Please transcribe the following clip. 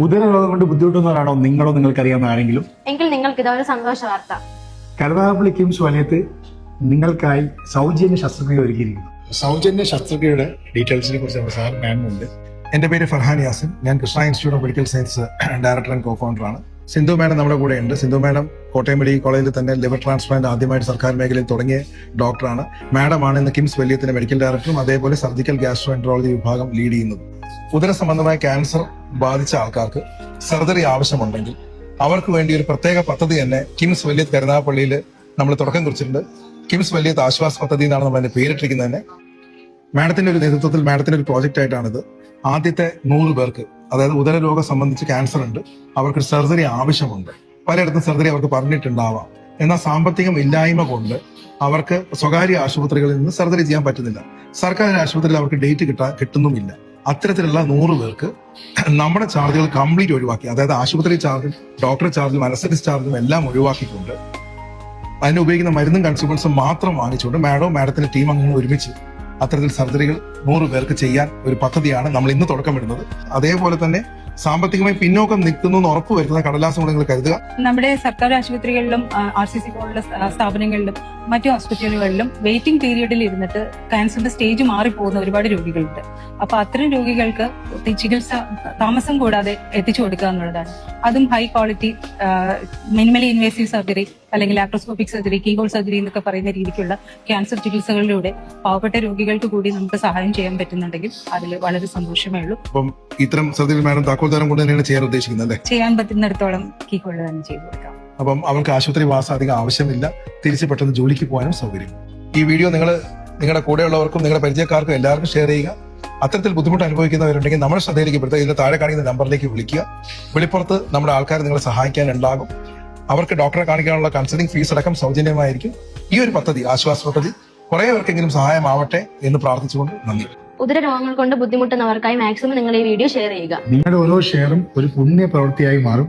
ഉദരരോഗം കൊണ്ട് ബുദ്ധിമുട്ടുന്നവരാണോ നിങ്ങളോ നിങ്ങൾക്കറിയാവുന്ന ആരെങ്കിലും? എങ്കിൽ നിങ്ങൾക്ക് ഇതൊരു സന്തോഷ വാർത്ത. കരുനാഗപ്പള്ളി കിംസ് വലയത്ത് നിങ്ങൾക്കായി സൗജന്യ ശസ്ത്രക്രിയ ഒരുക്കിയിരിക്കുന്നു. സൗജന്യ ശസ്ത്രക്രിയയുടെ ഡീറ്റെയിൽസിനെ കുറിച്ച് നമ്മുടെ സാർ മാമുണ്ട്. എന്റെ പേര് ഫർഹാൻ യാസിൻ. ഞാൻ Krishna institute of medical science director and co ഫൗണ്ടറാണ്. സിന്ധു മാഡം നമ്മുടെ കൂടെ ഉണ്ട്. സിന്ധു മാഡം കോട്ടയം മെഡിക്കൽ കോളേജിൽ തന്നെ ലിവർ ട്രാൻസ്പ്ലാന്റ് ആദ്യമായിട്ട് സർക്കാർ മേഖലയിൽ തുടങ്ങിയ ഡോക്ടറാണ്. മാഡമാണ് ഇന്ന് കിംസ് വലയത്തിന്റെ മെഡിക്കൽ ഡയറക്ടറും അതേപോലെ സർജിക്കൽ ഗ്യാസ്ട്രോഎൻട്രോളജി വിഭാഗം ലീഡ് ചെയ്യുന്നത്. ഉദര സംബന്ധമായ ക്യാൻസർ ബാധിച്ച ആൾക്കാർക്ക് സർജറി ആവശ്യമുണ്ടെങ്കിൽ അവർക്ക് വേണ്ടി ഒരു പ്രത്യേക പദ്ധതി തന്നെ കിംസ് വലയത്ത് കരുനാഗപ്പള്ളിയിൽ നമ്മൾ തുടക്കം കുറിച്ചിട്ടുണ്ട്. കിംസ് വലയത്ത് ആശ്വാസ പദ്ധതി എന്നാണ് നമ്മൾ അതിന്റെ പേരിട്ടിരിക്കുന്നത് തന്നെ. മാഡത്തിന്റെ ഒരു നേതൃത്വത്തിൽ മാഡത്തിന്റെ ഒരു പ്രോജക്റ്റ് ആയിട്ടാണിത്. ആദ്യത്തെ 100 പേർക്ക്, അതായത് ഉദരരോഗം സംബന്ധിച്ച് ക്യാൻസർ ഉണ്ട്, അവർക്ക് സർജറി ആവശ്യമുണ്ട്. പലയിടത്തും സർജറി അവർക്ക് പറഞ്ഞിട്ടുണ്ടാവാം. എന്നാൽ സാമ്പത്തികം ഇല്ലായ്മ കൊണ്ട് അവർക്ക് സ്വകാര്യ ആശുപത്രികളിൽ നിന്ന് സർജറി ചെയ്യാൻ പറ്റുന്നില്ല. സർക്കാർ ആശുപത്രിയിൽ അവർക്ക് ഡേറ്റ് കിട്ടുന്നുമില്ല. അത്തരത്തിലുള്ള 100 പേർക്ക് നമ്മുടെ ചാർജുകൾ കംപ്ലീറ്റ് ഒഴിവാക്കി, അതായത് ആശുപത്രി ചാർജും ഡോക്ടർ ചാർജും അനസ്തറ്റിസ്റ്റ് ചാർജും എല്ലാം ഒഴിവാക്കിക്കൊണ്ട് അതിന് ഉപയോഗിക്കുന്ന മരുന്നും കൺസ്യൂമേഴ്സും മാത്രം വാങ്ങിച്ചുകൊണ്ട് മാഡത്തിന്റെ ടീം അംഗങ്ങൾ ഒരുമിച്ച് അത്തരത്തിൽ സർജറികൾ 100 പേർക്ക് ചെയ്യാൻ ഒരു പദ്ധതിയാണ് നമ്മൾ ഇന്ന് തുടക്കമിടുന്നത്. അതേപോലെ തന്നെ സാമ്പത്തികമായി പിന്നോക്കം നിൽക്കുന്നു എന്ന് ഉറപ്പുവരുത്തുന്ന കടലാസം കൂടെ നിങ്ങൾ കരുതുക. നമ്മുടെ സർക്കാർ ആശുപത്രികളിലും RCC പോലുള്ള സ്ഥാപനങ്ങളിലും മറ്റു ഹോസ്പിറ്റലുകളിലും വെയിറ്റിംഗ് പീരീഡിൽ ഇരുന്നിട്ട് ക്യാൻസറിന്റെ സ്റ്റേജ് മാറിപ്പോകുന്ന ഒരുപാട് രോഗികളുണ്ട്. അപ്പൊ അത്തരം രോഗികൾക്ക് ചികിത്സ താമസം കൂടാതെ എത്തിച്ചു കൊടുക്കുക എന്നുള്ളതാണ്. അതും high quality minimally invasive surgery അല്ലെങ്കിൽ ലാപ്രോസ്കോപ്പിക് സർജറി, കീഹോൾ സർജറി എന്നൊക്കെ പറയുന്ന രീതിക്കുള്ള ക്യാൻസർ ചികിത്സകളിലൂടെ പാവപ്പെട്ട രോഗികൾക്ക് കൂടി നമുക്ക് സഹായം ചെയ്യാൻ പറ്റുന്നുണ്ടെങ്കിൽ അതിൽ വളരെ സന്തോഷമേ ഉള്ളൂ. അപ്പം ഇത്തരം സർജറി മാഡം താക്കോൽദാരം കൊണ്ട് തന്നെയാണ് ചെയ്യാൻ ഉദ്ദേശിക്കുന്നത് അല്ലേ? ചെയ്യാൻ പറ്റുന്നിടത്തോളം കീഹോൾ തന്നെ ചെയ്തു കൊടുക്കാം. അപ്പം അവർക്ക് ആശുപത്രി വാസം അധികം ആവശ്യമില്ല. തിരിച്ച് പെട്ടെന്ന് ജോലിക്ക് പോകാനും സൗകര്യം. ഈ വീഡിയോ നിങ്ങളുടെ കൂടെയുള്ളവർക്കും നിങ്ങളുടെ പരിചയക്കാർക്കും എല്ലാവർക്കും ഷെയർ ചെയ്യുക. അത്തരത്തിൽ ബുദ്ധിമുട്ട് അനുഭവിക്കുന്നവരുണ്ടെങ്കിൽ നമ്മുടെ ശ്രദ്ധയിലേക്ക് പെടുത്തുക. ഇതിന്റെ താഴെ കാണിക്കുന്ന നമ്പറിലേക്ക് വിളിക്കുക. വെളിപ്പുറത്ത് നമ്മുടെ ആൾക്കാർ നിങ്ങളെ സഹായിക്കാനുണ്ടാകും. അവർക്ക് ഡോക്ടറെ കാണിക്കാനുള്ള കൺസൾട്ടിംഗ് ഫീസ് അടക്കം സൗജന്യമായിരിക്കും. ഈ ഒരു പദ്ധതി, ആശ്വാസ പദ്ധതി, കുറെ പേർക്കെങ്കിലും സഹായമാവട്ടെ എന്ന് പ്രാർത്ഥിച്ചുകൊണ്ട് നന്ദി. ഉദരരോഗങ്ങൾ കൊണ്ട് ബുദ്ധിമുട്ടുന്നവർക്കായി മാക്സിമം നിങ്ങൾ ഈ വീഡിയോ ഷെയർ ചെയ്യുക. നിങ്ങളുടെ ഓരോ ഷെയറും ഒരു പുണ്യ പ്രവൃത്തിയായി മാറും.